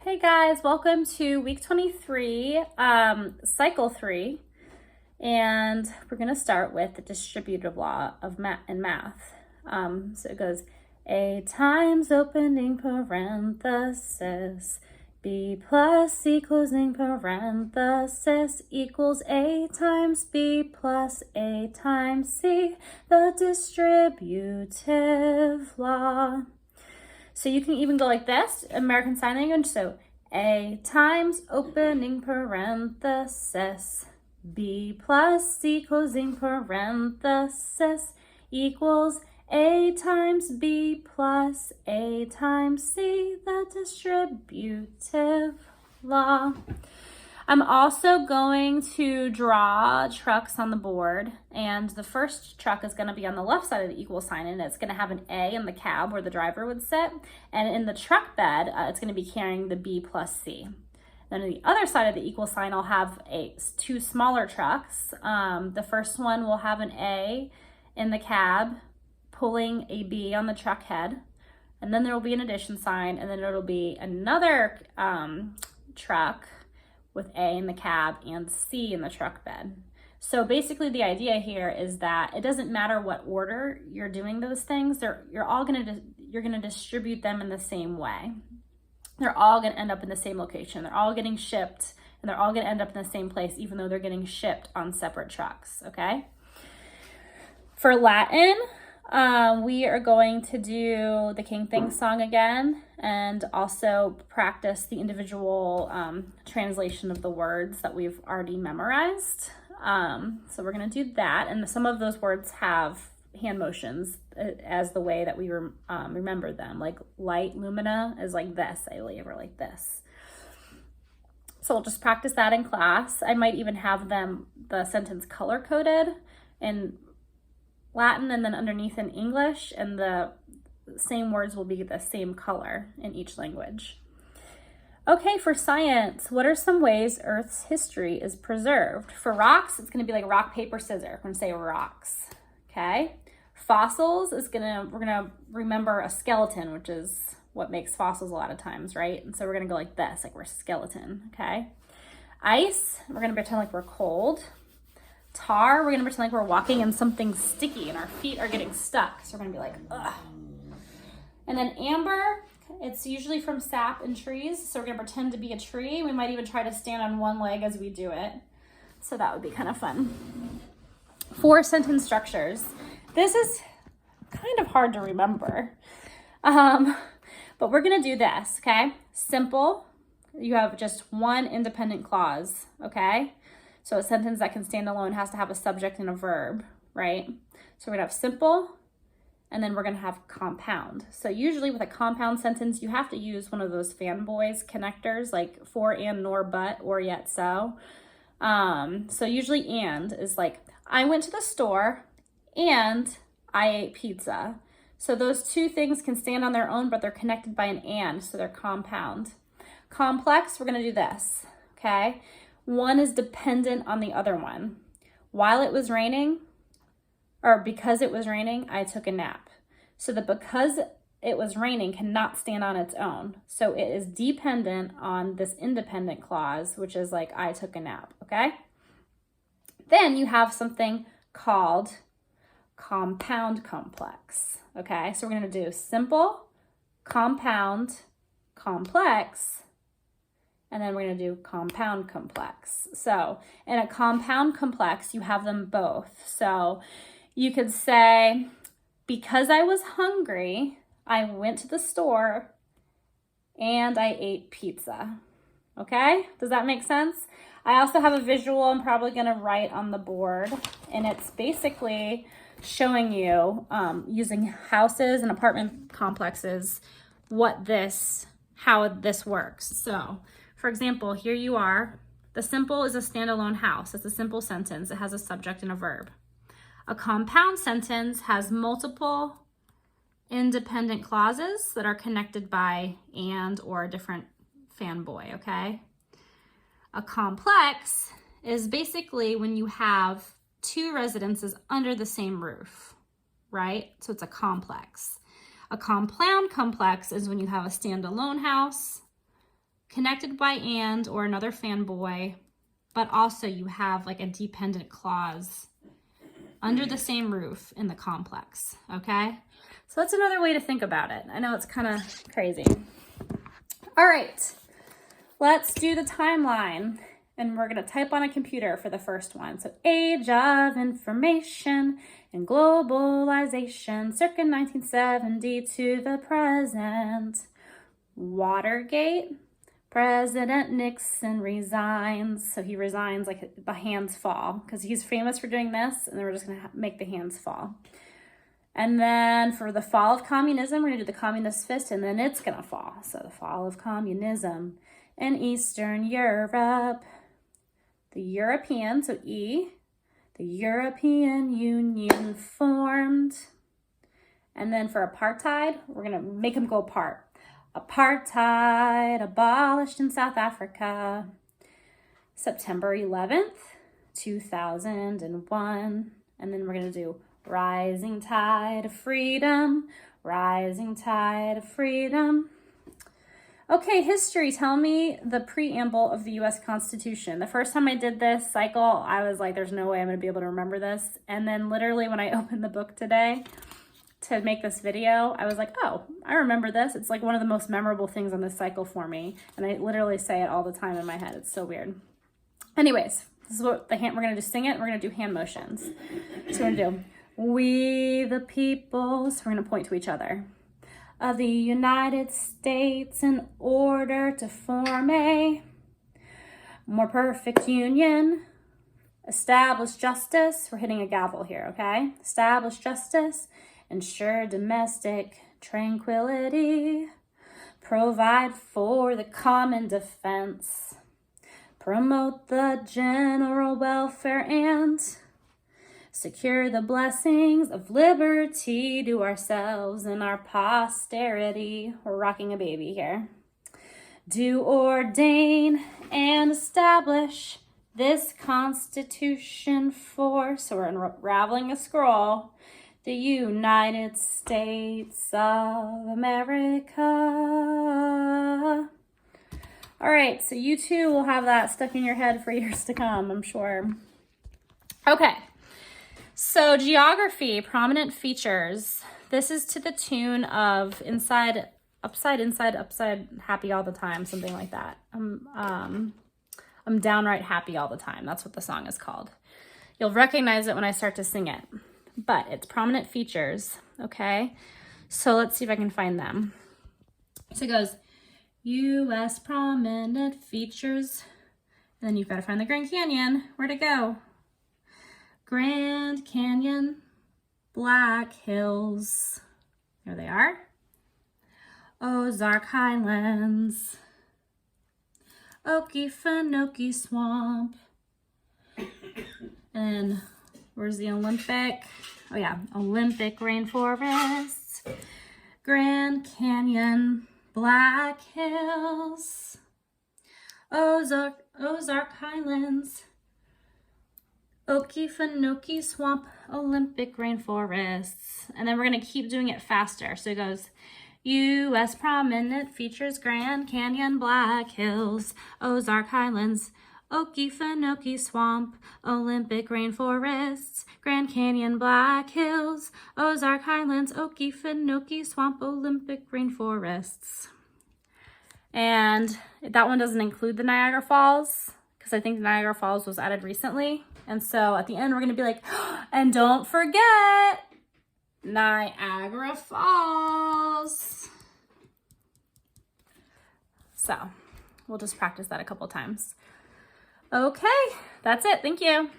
Hey guys, welcome to week 23, cycle 3, and we're going to start with the distributive law of math. So it goes A times opening parenthesis, B plus equals parenthesis equals A times B plus A times C, the distributive law. So you can even go like this, American Sign Language. So A times opening parenthesis, B plus closing parenthesis equals A times B plus A times C, the distributive law. I'm also going to draw trucks on the board, and the first truck is going to be on the left side of the equal sign, and it's going to have an A in the cab where the driver would sit, and in the truck bed, it's going to be carrying the B plus C. Then on the other side of the equal sign, I'll have two smaller trucks. The first one will have an A in the cab pulling a B on the truck head, and then there will be an addition sign, and then it'll be another truck with A in the cab and C in the truck bed. So basically the idea here is that it doesn't matter what order you're doing those things, you're gonna distribute them in the same way. They're all gonna end up in the same location. They're all getting shipped, and they're all gonna end up in the same place, even though they're getting shipped on separate trucks, okay? For Latin, we are going to do the King Things song again, and also practice the individual translation of the words that we've already memorized. So we're going to do that, and some of those words have hand motions as the way that we remember them. Like light, lumina is like this, I believe, or like this. So we'll just practice that in class. I might even have the sentence color-coded in Latin and then underneath in English, and the same words will be the same color in each language. Okay, for science, what are some ways Earth's history is preserved? For rocks, it's going to be like rock, paper, scissors. We're going to say rocks, okay? Fossils we're going to remember a skeleton, which is what makes fossils a lot of times, right? And so we're going to go like this, like we're a skeleton, okay? Ice, we're going to pretend like we're cold. Tar, we're going to pretend like we're walking in something sticky and our feet are getting stuck. So we're going to be like, ugh. And then amber, it's usually from sap in trees. So we're going to pretend to be a tree. We might even try to stand on one leg as we do it. So that would be kind of fun. 4 sentence structures. This is kind of hard to remember. But we're going to do this, okay? Simple. You have just one independent clause, okay? So a sentence that can stand alone has to have a subject and a verb, right? So we're gonna have simple, and then we're gonna have compound. So usually with a compound sentence, you have to use one of those fanboys connectors, like for, and, nor, but, or, yet, so. So usually and is like, I went to the store and I ate pizza. So those two things can stand on their own, but they're connected by an and, so they're compound. Complex, we're gonna do this, okay? One is dependent on the other one. While it was raining, or because it was raining, I took a nap. So the because it was raining cannot stand on its own. So it is dependent on this independent clause, which is like I took a nap, okay? Then you have something called compound complex, okay? So we're gonna do simple, compound, complex, and then we're going to do compound complex. So in a compound complex, you have them both. So you could say, because I was hungry, I went to the store and I ate pizza. Okay? Does that make sense? I also have a visual I'm probably going to write on the board, and it's basically showing you using houses and apartment complexes how this works. So for example, here you are. The simple is a standalone house. It's a simple sentence. It has a subject and a verb. A compound sentence has multiple independent clauses that are connected by and or a different fanboy, okay? A complex is basically when you have 2 residences under the same roof, right? So it's a complex. A compound complex is when you have a standalone house, connected by and or another fanboy, but also you have like a dependent clause under the same roof in the complex, okay? So that's another way to think about it. I know it's kind of crazy. All right, let's do the timeline. And we're gonna type on a computer for the first one. So age of information and globalization, circa 1970 to the present. Watergate, President Nixon resigns. So he resigns, like the hands fall, because he's famous for doing this, and then we're just gonna make the hands fall. And then for the fall of communism, we're gonna do the communist fist, and then it's gonna fall. So the fall of communism in Eastern Europe. The European, so E, the European Union formed. And then for apartheid, we're gonna make them go apart. Apartheid abolished in South Africa, September 11th, 2001. And then we're gonna do rising tide of freedom, rising tide of freedom. Okay, history, tell me the preamble of the US Constitution. The first time I did this cycle, I was like, there's no way I'm gonna be able to remember this. And then literally when I opened the book today to make this video, I was like, oh, I remember this. It's like one of the most memorable things on this cycle for me. And I literally say it all the time in my head. It's so weird. Anyways, this is what we're gonna just sing it. We're gonna do hand motions. So we're gonna do, we the people, so we're gonna point to each other, of the United States in order to form a more perfect union, establish justice, we're hitting a gavel here, okay? Establish justice, ensure domestic tranquility, provide for the common defense, promote the general welfare, and secure the blessings of liberty to ourselves and our posterity. We're rocking a baby here. Do ordain and establish this Constitution for, so we're unraveling a scroll, the United States of America. All right, so you too will have that stuck in your head for years to come, I'm sure. Okay. So geography, prominent features. This is to the tune of inside, upside, happy all the time, something like that. I'm downright happy all the time. That's what the song is called. You'll recognize it when I start to sing it, but it's prominent features, okay? So let's see if I can find them. So it goes, U.S. prominent features, and then you've got to find the Grand Canyon. Where'd it go? Grand Canyon, Black Hills, there they are. Ozark Highlands, Okefenokee Swamp, and where's the Olympic? Oh yeah, Olympic rainforests, Grand Canyon, Black Hills, Ozark Highlands, Okefenokee Swamp, Olympic rainforests. And then we're gonna keep doing it faster. So it goes, U.S. prominent features, Grand Canyon, Black Hills, Ozark Highlands, Okefenokee Swamp, Olympic rainforests, Grand Canyon, Black Hills, Ozark Highlands, Okefenokee Swamp, Olympic rainforests. And that one doesn't include the Niagara Falls, because I think the Niagara Falls was added recently. And so at the end, we're going to be like, and don't forget Niagara Falls. So we'll just practice that a couple times. Okay, that's it. Thank you.